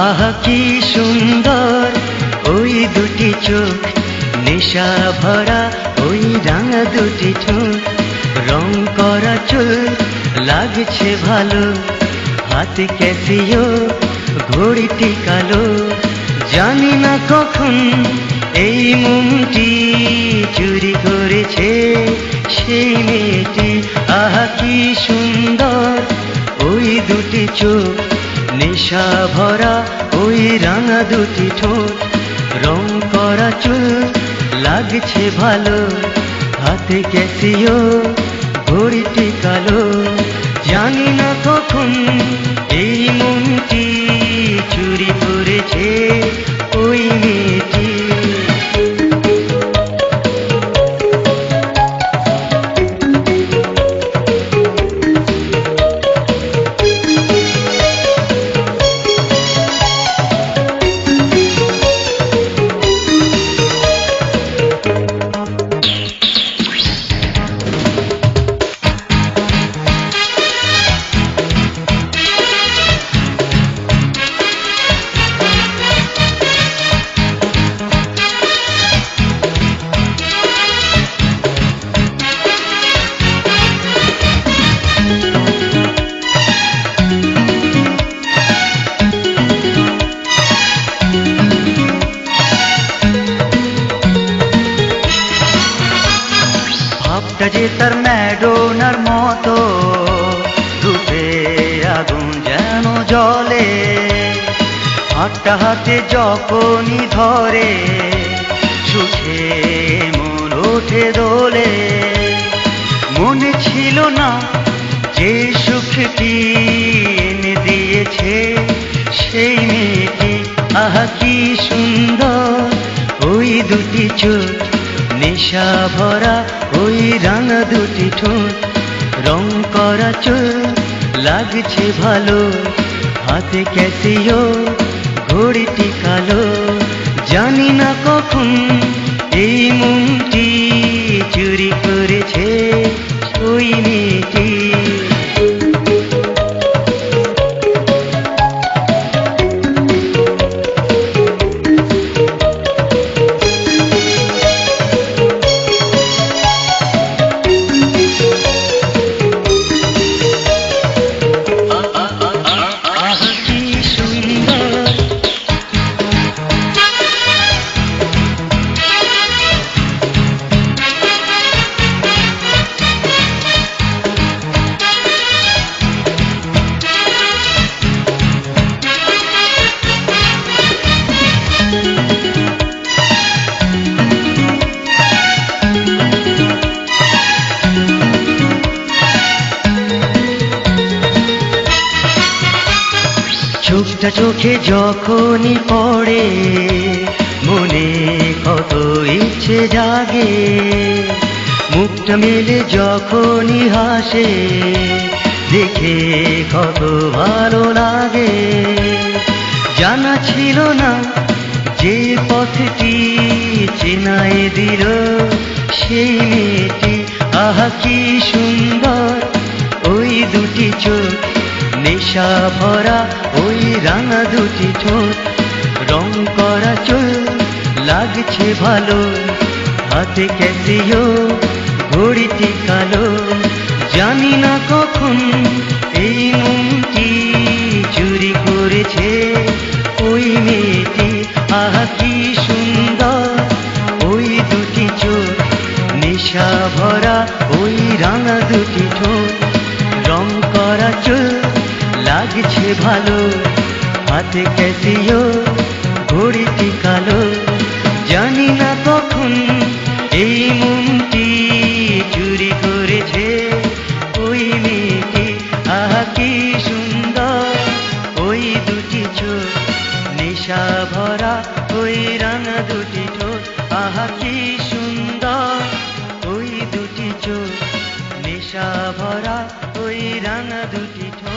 আহা কি সুন্দর ওই দুটি চোখ, নেশা ভরা ওই রাঙা দুটি ঠোঁট, রং করা চুল লাগছে ভালো, হাতে ক্যাসিও ঘড়িটি কালো। জানি না কখন এই মনটি চুরি করেছে সেই মেয়েটি। আহা কি সুন্দর ওই দুটি চোখ, নেশা ভরা ওই রাঙা দুটি ঠোঁট, রং করা চুল লাগছে ভালো, হাতে ক্যাসিও ঘড়িটি কালো। জানি না কখন এই মনটি চুরি করেছে ওই মেয়েটি। ভাবটা যে তার ম্যাডোনার মতো, রূপে আগুন যেন জ্বলে, হাতটা হাতে যখনই ধরে সুখে মন ওঠে দোলে। মনে ছিল না যে সুখটি এনে দিয়েছে সেই মেয়েটি। আহা কি সুন্দর ওই দুটি চোখ, নেশা ভরা ওই রাঙা দুটি ঠোঁট, রং করা চুল লাগছে ভালো, হাতে ক্যাসিও ঘড়িটি কালো। জানি না কখন এই মনটি চুরি করেছে ওই মেয়েটি। চোখটা চোখে যখনই পড়ে মনে কত ইচ্ছে জাগে, মুখটা মেলে যখনই হাসে দেখে কত ভালো লাগে। জানা ছিল না যে পথটি চেনাই দিল সেই মেয়েটি। আহা কি সুন্দর ওই দুটি চোখ, নেশা ভরা ওই রাঙা দুটি ঠোঁট, রং করা চুল লাগছে ভালো, হাতে ক্যাসিও ঘড়িটি কালো। জানি না কখন এই মনটি চুরি করেছে ওই মেয়েটি। আহা কি সুন্দর ওই দুটি চোখ, নেশা ভরা ওই রাঙা দুটি ঠোঁট, রং করা চুল লাগছে ভালো, হাতে ক্যাসিও ঘড়িটি কালো। জানি না কখন এই মনটি চুরি করেছে ওই মেয়েটি। আহা কি সুন্দর ওই দুটি চোখ, নেশা ভরা ওই রাঙা দুটি ঠোঁট। আহা কি সুন্দর ওই দুটি চোখ, নেশা ভরা ওই রাঙা দুটি ঠোঁট।